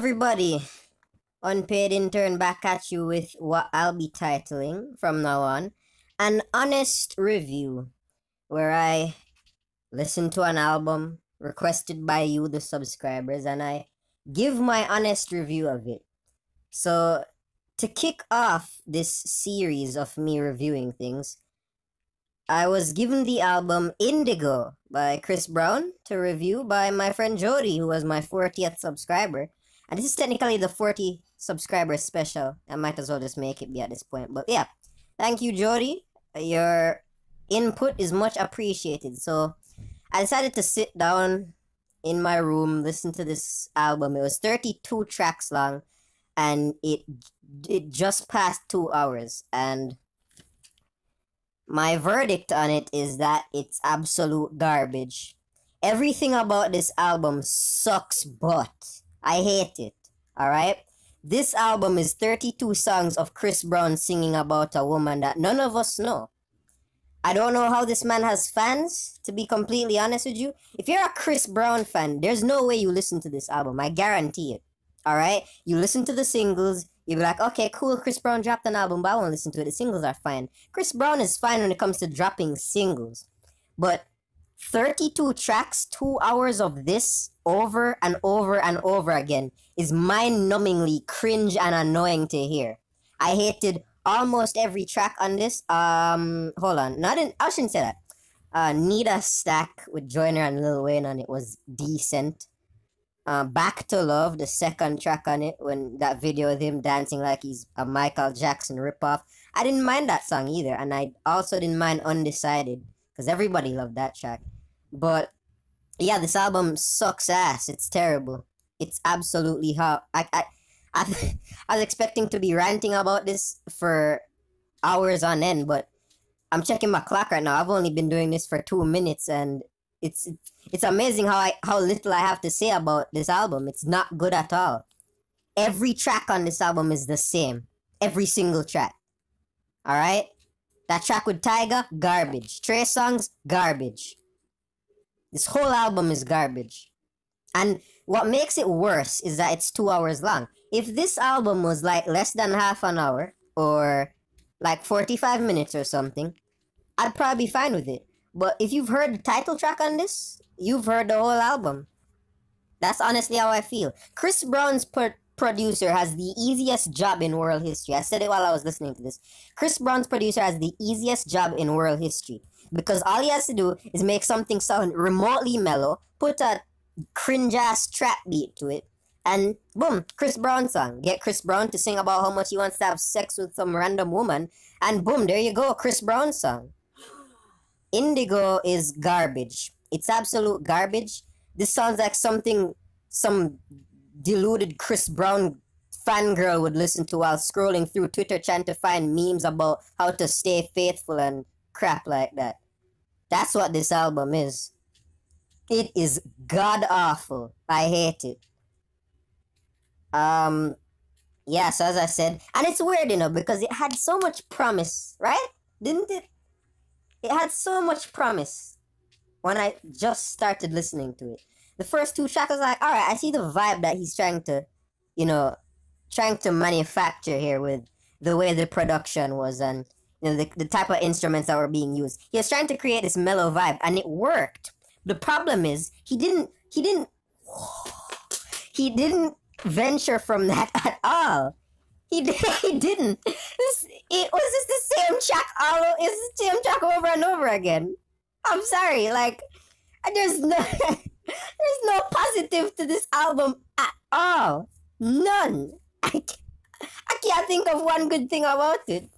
everybody, unpaid intern back at you with what I'll be titling from now on an honest review, where I listen to an album requested by you, the subscribers, and I give my honest review of it. So, to kick off this series of me reviewing things, I was given the album Indigo by Chris Brown to review by my friend Jody, who was my 40th subscriber. And this is technically the 40 subscriber special. I might as well just make it be at this point. But yeah, thank you, Jody. Your input is much appreciated. So I decided to sit down in my room, listen to this album. It was 32 tracks long, and it just passed 2 hours. And my verdict on it is that it's absolute garbage. Everything about this album sucks butt. I hate it. Alright? This album is 32 songs of Chris Brown singing about a woman that none of us know. I don't know how this man has fans, to be completely honest with you. If you're a Chris Brown fan, there's no way you listen to this album. I guarantee it. Alright? You listen to the singles, you'll be like, okay, cool, Chris Brown dropped an album, but I won't listen to it. The singles are fine. Chris Brown is fine when it comes to dropping singles. But 32 tracks, 2 hours of this over and over and over again is mind-numbingly cringe and annoying to hear. I hated almost every track on this. Hold on. I shouldn't say that. Need a Stack with Joyner and Lil Wayne on it was decent. Back to Love, the second track on it, when that video of him dancing like he's a Michael Jackson ripoff, I didn't mind that song either, and I also didn't mind Undecided, because everybody loved that track. But yeah, this album sucks ass. It's terrible. It's absolutely hot. I was expecting to be ranting about this for hours on end, but I'm checking my clock right now. I've only been doing this for 2 minutes, and it's amazing how little I have to say about this album. It's not good at all. Every track on this album is the same. Every single track. Alright? That track with Tyga, garbage. Trey Songz, garbage. This whole album is garbage. And what makes it worse is that it's 2 hours long. If this album was like less than half an hour, or like 45 minutes or something, I'd probably be fine with it. But if you've heard the title track on this, you've heard the whole album. That's honestly how I feel. Chris Brown's producer has the easiest job in world history. I said it while I was listening to this. Chris Brown's producer has the easiest job in world history. Because all he has to do is make something sound remotely mellow, put a cringe-ass trap beat to it, and boom, Chris Brown song. Get Chris Brown to sing about how much he wants to have sex with some random woman, and boom, there you go, Chris Brown song. Indigo is garbage. It's absolute garbage. This sounds like something some deluded Chris Brown fangirl would listen to while scrolling through Twitter trying to find memes about how to stay faithful and crap like that. That's what this album is. It is god-awful. I hate it. Yeah, so as I said, and it's weird, because it had so much promise, right? Didn't it? It had so much promise when I just started listening to it. The first 2 tracks, I was like, alright, I see the vibe that he's trying to manufacture here with the way the production was and the type of instruments that were being used. He was trying to create this mellow vibe, and it worked. The problem is, he didn't venture from that at all. He didn't. It was just the same track over and over again. I'm sorry, like, there's no positive to this album at all. None. I can't think of one good thing about it.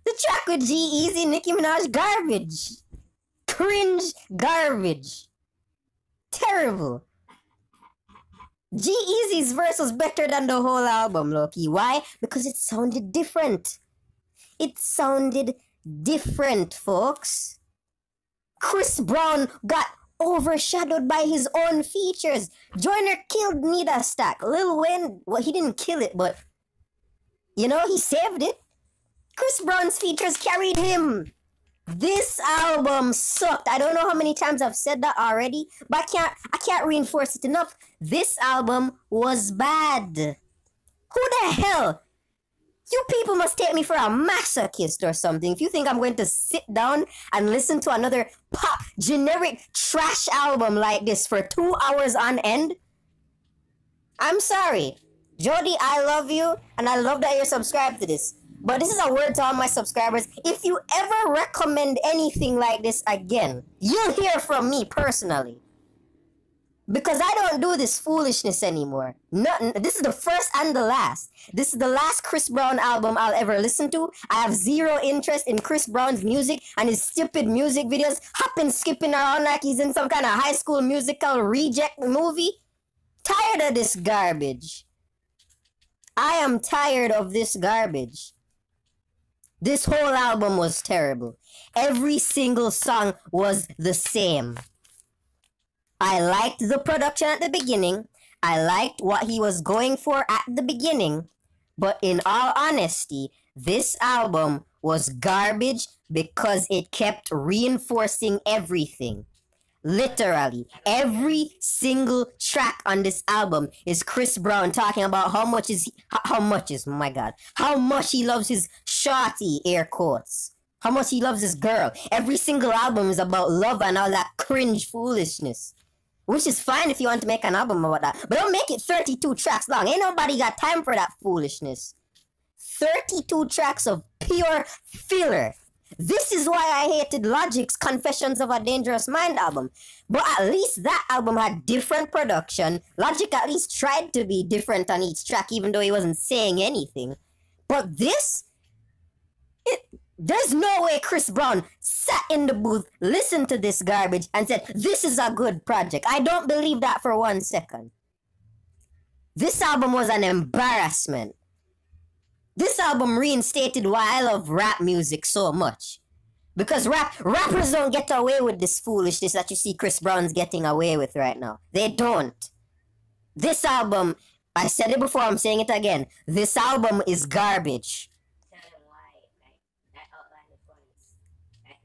The track with G-Eazy, Nicki Minaj, garbage. Cringe garbage. Terrible. G-Eazy's verse was better than the whole album, Loki. Why? Because it sounded different. It sounded different, folks. Chris Brown got overshadowed by his own features. Joyner killed Need a Stack. Lil Wayne, well, he didn't kill it, but, he saved it. Chris Brown's features carried him. This album sucked. I don't know how many times I've said that already, but I can't reinforce it enough. This album was bad. Who the hell? You people must take me for a masochist or something if you think I'm going to sit down and listen to another pop generic trash album like this for 2 hours on end. I'm sorry. Jody, I love you and I love that you're subscribed to this. But this is a word to all my subscribers. If you ever recommend anything like this again, you'll hear from me personally. Because I don't do this foolishness anymore. This is the first and the last. This is the last Chris Brown album I'll ever listen to. I have zero interest in Chris Brown's music and his stupid music videos, hopping, skipping around like he's in some kind of high school musical reject movie. Tired of this garbage. I am tired of this garbage. This whole album was terrible. Every single song was the same. I liked the production at the beginning. I liked what he was going for at the beginning. But in all honesty, this album was garbage because it kept reinforcing everything. Literally, every single track on this album is Chris Brown talking about how much he loves his shorty, air quotes. How much he loves his girl. Every single album is about love and all that cringe foolishness. Which is fine if you want to make an album about that. But don't make it 32 tracks long. Ain't nobody got time for that foolishness. 32 tracks of pure filler. This is why I hated Logic's Confessions of a Dangerous Mind album. But at least that album had different production. Logic at least tried to be different on each track, even though he wasn't saying anything. But this? There's no way Chris Brown sat in the booth, listened to this garbage, and said, this is a good project. I don't believe that for 1 second. This album was an embarrassment. This album reinstated why I love rap music so much. Because rappers don't get away with this foolishness that you see Chris Brown's getting away with right now. They don't. This album, I said it before, I'm saying it again. This album is garbage.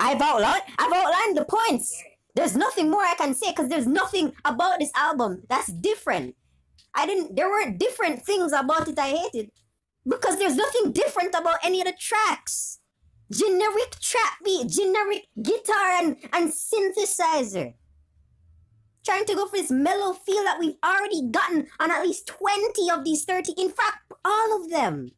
I've outlined the points. There's nothing more I can say because there's nothing about this album that's different. There weren't different things about it I hated. Because there's nothing different about any of the tracks. Generic trap beat, generic guitar and synthesizer. Trying to go for this mellow feel that we've already gotten on at least 20 of these 30. In fact, all of them.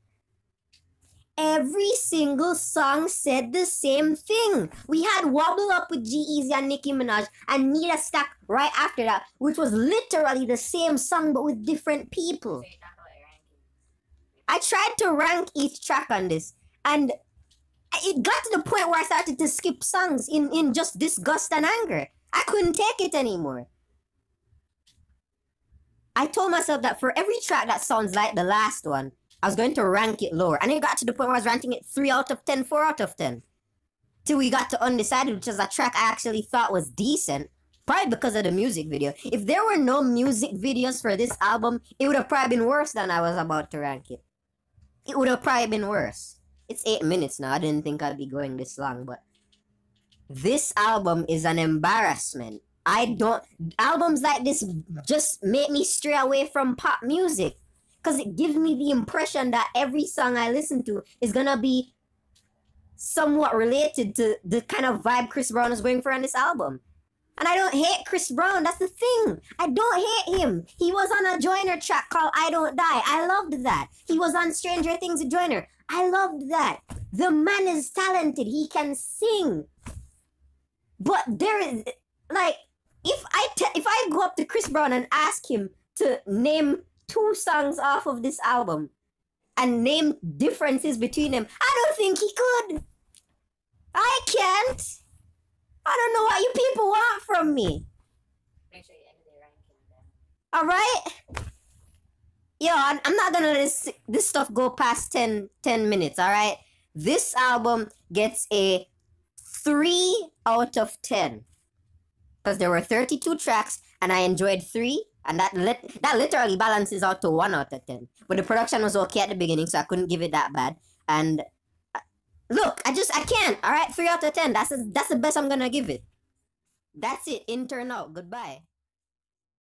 Every single song said the same thing. We had Wobble Up with G-Eazy and Nicki Minaj and Need a Stack right after that, which was literally the same song but with different people. I tried to rank each track on this, and it got to the point where I started to skip songs in just disgust and anger. I couldn't take it anymore. I told myself that for every track that sounds like the last one, I was going to rank it lower. And it got to the point where I was ranking it 3 out of 10, 4 out of 10. Till we got to Undecided, which is a track I actually thought was decent. Probably because of the music video. If there were no music videos for this album, it would have probably been worse than I was about to rank it. It would have probably been worse. It's 8 minutes now. I didn't think I'd be going this long, but this album is an embarrassment. Albums like this just make me stray away from pop music. Because it gives me the impression that every song I listen to is gonna be somewhat related to the kind of vibe Chris Brown is going for on this album. And I don't hate Chris Brown, that's the thing. I don't hate him. He was on a Joyner track called I Don't Die. I loved that. He was on Stranger Things with Joyner. I loved that. The man is talented. He can sing. But there is, like, if I go up to Chris Brown and ask him to name 2 songs off of this album and name differences between them, I don't think he could. I can't. I don't know what you people want from me. Make sure you end the ranking then. Alright? Yo, I'm not gonna let this stuff go past 10 minutes, alright? This album gets a 3 out of 10. Because there were 32 tracks and I enjoyed 3. And that literally balances out to 1 out of 10. But the production was okay at the beginning, so I couldn't give it that bad. And Look, I can't. All right, 3 out of 10. That's the best I'm gonna give it. That's it. In, turn out. Goodbye.